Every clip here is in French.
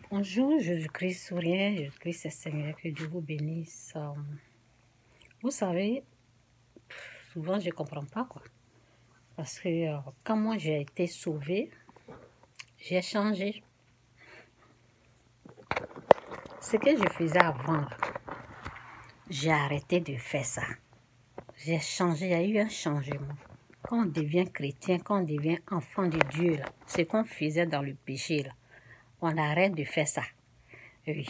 Bonjour, Jésus-Christ sourient, Jésus-Christ est Seigneur, que Dieu vous bénisse. Vous savez, souvent je ne comprends pas quoi. Parce que quand moi j'ai été sauvée, j'ai changé. Ce que je faisais avant, j'ai arrêté de faire ça. J'ai changé, il y a eu un changement. Quand on devient chrétien, quand on devient enfant de Dieu, là, ce qu'on faisait dans le péché, là, on arrête de faire ça. Oui.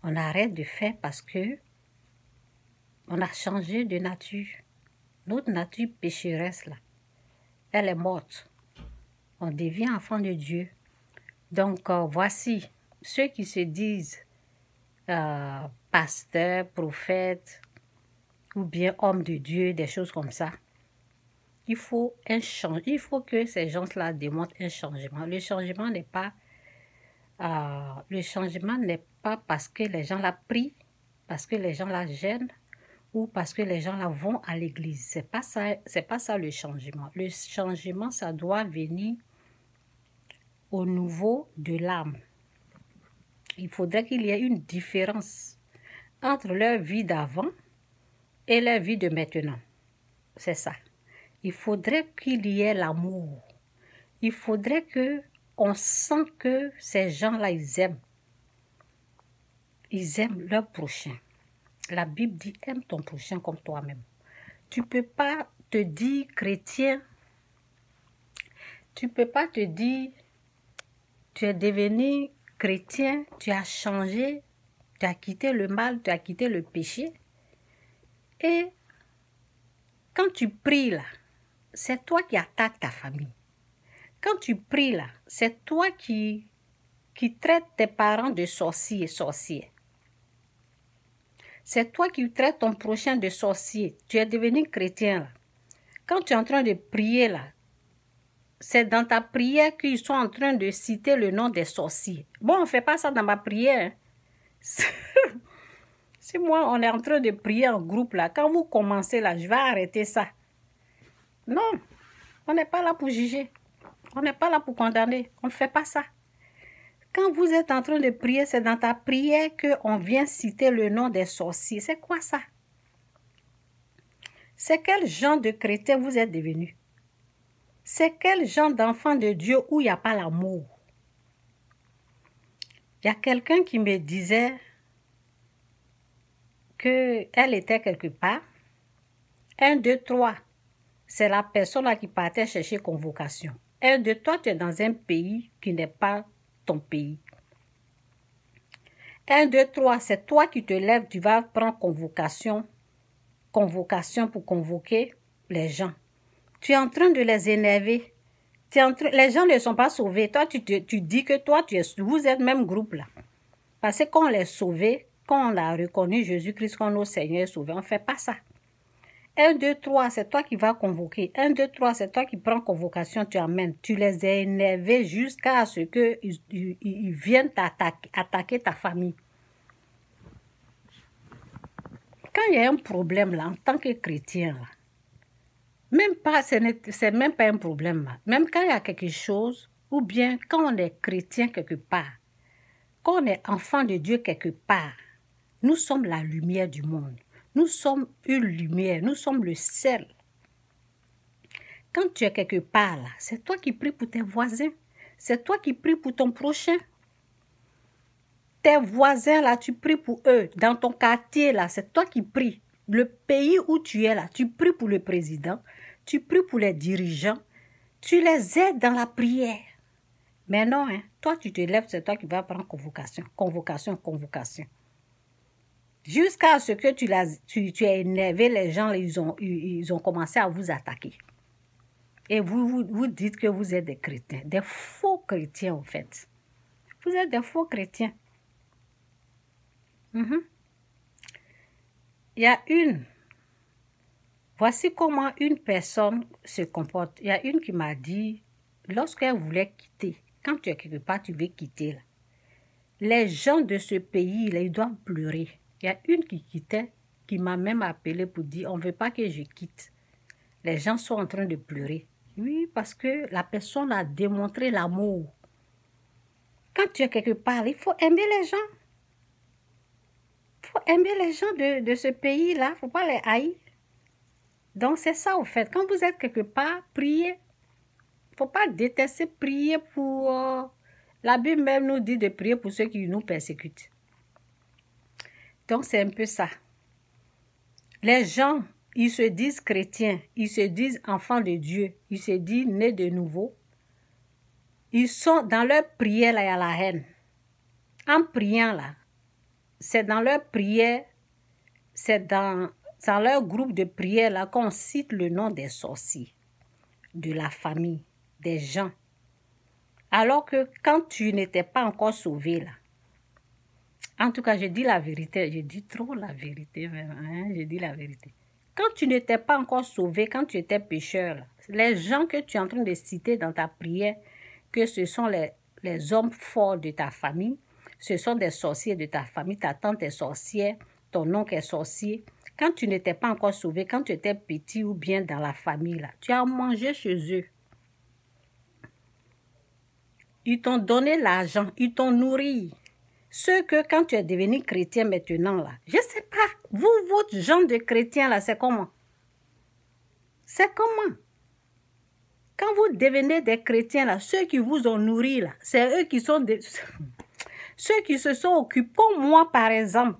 On arrête de faire parce que on a changé de nature. Notre nature pécheresse, là, elle est morte. On devient enfant de Dieu. Donc, voici ceux qui se disent pasteurs, prophètes, ou bien hommes de Dieu, des choses comme ça. Il faut un changement. Il faut que ces gens-là démontrent un changement. Le changement n'est pas parce que les gens la prient, parce que les gens la gênent, ou parce que les gens là vont à l'église. C'est pas ça le changement. Le changement, ça doit venir au niveau de l'âme. Il faudrait qu'il y ait une différence entre leur vie d'avant et leur vie de maintenant. C'est ça. Il faudrait qu'il y ait l'amour. Il faudrait qu'on sent que ces gens-là, ils aiment. Ils aiment leur prochain. La Bible dit, aime ton prochain comme toi-même. Tu ne peux pas te dire chrétien. Tu ne peux pas te dire, tu es devenu chrétien, tu as changé, tu as quitté le mal, tu as quitté le péché. Et quand tu pries là, c'est toi qui attaques ta famille. Quand tu pries là, c'est toi qui traites tes parents de sorciers et sorcières. C'est toi qui traites ton prochain de sorcier. Tu es devenu chrétien là. Quand tu es en train de prier là, c'est dans ta prière qu'ils sont en train de citer le nom des sorciers. Bon, on ne fait pas ça dans ma prière. Si moi, on est en train de prier en groupe là, quand vous commencez là, je vais arrêter ça. Non, on n'est pas là pour juger. On n'est pas là pour condamner. On ne fait pas ça. Quand vous êtes en train de prier, c'est dans ta prière qu'on vient citer le nom des sorciers. C'est quoi ça? C'est quel genre de chrétien vous êtes devenu? C'est quel genre d'enfant de Dieu où il n'y a pas l'amour? Il y a quelqu'un qui me disait qu'elle était quelque part. 1, 2, 3. C'est la personne là qui partait chercher convocation. 1, 2, toi, tu es dans un pays qui n'est pas ton pays. 1, 2, 3, c'est toi qui te lèves, tu vas prendre convocation pour convoquer les gens. Tu es en train de les énerver. Les gens ne sont pas sauvés. Toi, tu dis que toi, vous êtes même groupe là. Parce que quand on les sauvé, quand on a reconnu Jésus-Christ comme notre Seigneur et Sauveur, on ne fait pas ça. 1, 2, 3, c'est toi qui vas convoquer. 1, 2, 3, c'est toi qui prends convocation, tu amènes. Tu les as énervés jusqu'à ce qu'ils viennent attaquer ta famille. Quand il y a un problème là, en tant que chrétien, là, c'est même pas un problème. Là. Même quand il y a quelque chose, ou bien quand on est chrétien quelque part, quand on est enfant de Dieu quelque part, nous sommes la lumière du monde. Nous sommes une lumière, nous sommes le sel. Quand tu es quelque part là, c'est toi qui pries pour tes voisins. C'est toi qui pries pour ton prochain. Tes voisins là, tu pries pour eux. Dans ton quartier là, c'est toi qui pries. Le pays où tu es là, tu pries pour le président. Tu pries pour les dirigeants. Tu les aides dans la prière. Mais non, hein, toi tu te lèves, c'est toi qui vas prendre convocation. Jusqu'à ce que tu as énervé les gens, ils ont commencé à vous attaquer. Et vous dites que vous êtes des chrétiens, des faux chrétiens en fait. Vous êtes des faux chrétiens. Voici comment une personne se comporte. Il y a une qui m'a dit, lorsqu'elle voulait quitter, quand tu es quelque part, tu veux quitter, là, les gens de ce pays, là, ils doivent pleurer. Il y a une qui quittait, qui m'a même appelé pour dire, on ne veut pas que je quitte. Les gens sont en train de pleurer. Oui, parce que la personne a démontré l'amour. Quand tu es quelque part, il faut aimer les gens. Il faut aimer les gens de ce pays-là. Il ne faut pas les haïr. Donc, c'est ça, au fait. Quand vous êtes quelque part, priez. Il ne faut pas détester, prier pour... La Bible même nous dit de prier pour ceux qui nous persécutent. Donc, c'est un peu ça. Les gens, ils se disent chrétiens, ils se disent enfants de Dieu, ils se disent nés de nouveau. Ils sont dans leur prière, là, il y a la haine. En priant, là, c'est dans leur prière, c'est dans leur groupe de prière, là, qu'on cite le nom des sorciers, de la famille, des gens. Alors que quand tu n'étais pas encore sauvé, là, en tout cas, je dis la vérité, je dis trop la vérité, hein, je dis la vérité. Quand tu n'étais pas encore sauvé, quand tu étais pécheur, là, les gens que tu es en train de citer dans ta prière, que ce sont les hommes forts de ta famille, ce sont des sorciers de ta famille, ta tante est sorcière, ton oncle est sorcier. Quand tu n'étais pas encore sauvé, quand tu étais petit ou bien dans la famille, là, tu as mangé chez eux. Ils t'ont donné l'argent, ils t'ont nourri. Ce que quand tu es devenu chrétien maintenant, là, je ne sais pas, vous, votre genre de chrétien, là, c'est comment? C'est comment? Quand vous devenez des chrétiens, là, ceux qui vous ont nourri, là, c'est eux qui sont des... Ceux qui se sont occupés, comme moi par exemple,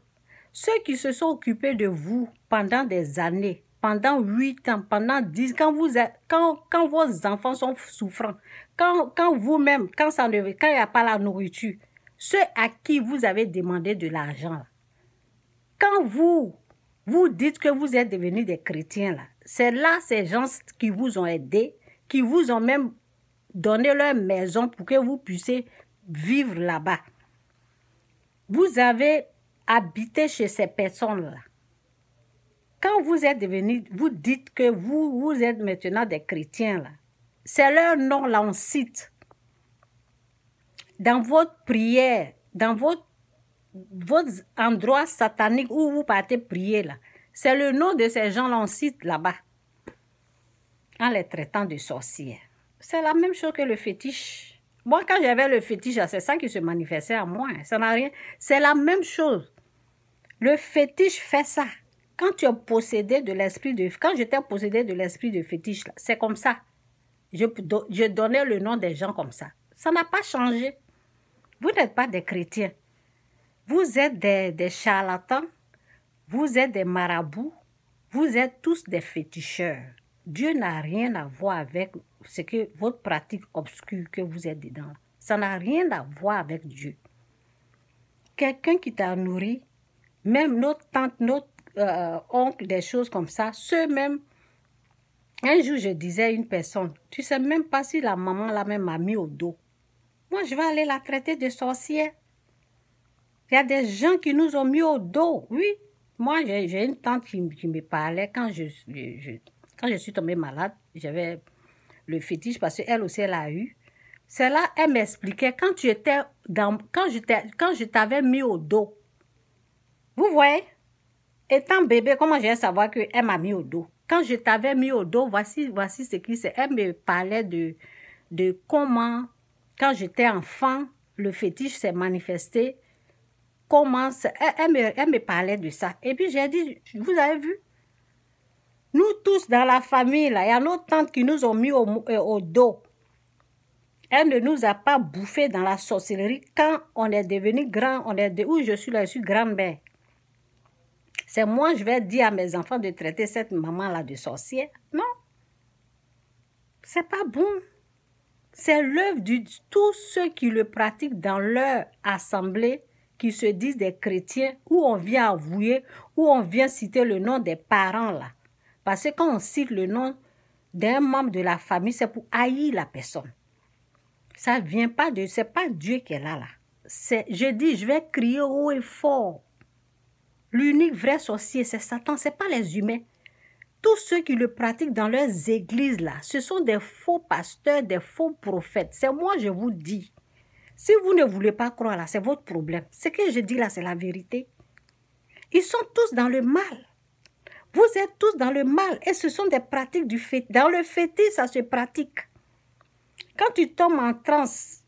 ceux qui se sont occupés de vous pendant des années, pendant 8 ans, pendant 10, quand vos enfants sont souffrants, quand vous-même, quand il n'y a pas la nourriture, ceux à qui vous avez demandé de l'argent, quand vous dites que vous êtes devenus des chrétiens, là, c'est là ces gens qui vous ont aidé, qui vous ont même donné leur maison pour que vous puissiez vivre là-bas. Vous avez habité chez ces personnes-là. Quand vous êtes devenus, vous dites que vous êtes maintenant des chrétiens, là. C'est leur nom, là, on cite. Dans votre prière, dans votre endroit satanique où vous partez prier, là. C'est le nom de ces gens-là, on cite là-bas. En les traitant de sorcières. C'est la même chose que le fétiche. Moi, quand j'avais le fétiche, c'est ça qui se manifestait à moi. Ça n'a rien. C'est la même chose. Le fétiche fait ça. Quand tu es possédé de l'esprit de... Quand j'étais possédé de l'esprit de fétiche, c'est comme ça. Je donnais le nom des gens comme ça. Ça n'a pas changé. Vous n'êtes pas des chrétiens. Vous êtes des charlatans. Vous êtes des marabouts. Vous êtes tous des féticheurs. Dieu n'a rien à voir avec ce que votre pratique obscure que vous êtes dedans. Ça n'a rien à voir avec Dieu. Quelqu'un qui t'a nourri, même notre tante, notre oncle, des choses comme ça, ceux-mêmes. Un jour, je disais à une personne, tu sais même pas si la maman la même m'a mis au dos. Moi, je vais aller la traiter de sorcière. Il y a des gens qui nous ont mis au dos, oui. Moi, j'ai une tante qui me parlait quand je suis tombée malade. J'avais le fétiche parce qu'elle aussi, elle a eu. C'est là, elle m'expliquait, quand je t'avais mis au dos. Vous voyez? Étant bébé, comment je vais savoir qu'elle m'a mis au dos? Quand je t'avais mis au dos, voici ce qui c'est. Elle me parlait de comment, quand j'étais enfant, le fétiche s'est manifesté. Comment, elle me parlait de ça. Et puis j'ai dit, vous avez vu? Nous tous dans la famille, là, il y a nos tantes qui nous ont mis au dos. Elle ne nous a pas bouffé dans la sorcellerie quand on est devenu grand, où je suis là, je suis grand-mère. C'est moi, je vais dire à mes enfants de traiter cette maman-là de sorcière. Non. C'est pas bon. C'est l'œuvre de tous ceux qui le pratiquent dans leur assemblée, qui se disent des chrétiens, où on vient avouer, où on vient citer le nom des parents, là. Parce que quand on cite le nom d'un membre de la famille, c'est pour haïr la personne. Ça vient pas de... C'est pas Dieu qui est là. Je dis, je vais crier haut et fort. L'unique vrai sorcier, c'est Satan, ce n'est pas les humains. Tous ceux qui le pratiquent dans leurs églises, là, ce sont des faux pasteurs, des faux prophètes. C'est moi, je vous dis. Si vous ne voulez pas croire, là, c'est votre problème. Ce que je dis là, c'est la vérité. Ils sont tous dans le mal. Vous êtes tous dans le mal. Et ce sont des pratiques du fétiche. Dans le fétiche, ça se pratique. Quand tu tombes en transe,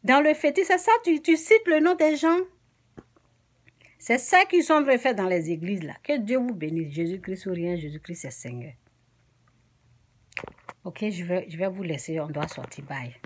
Dans le fétiche, c'est ça, tu cites le nom des gens. C'est ça qu'ils sont refaits dans les églises là. Que Dieu vous bénisse. Jésus-Christ ou rien, Jésus-Christ c'est Seigneur. Ok, je vais vous laisser, on doit sortir. Bye.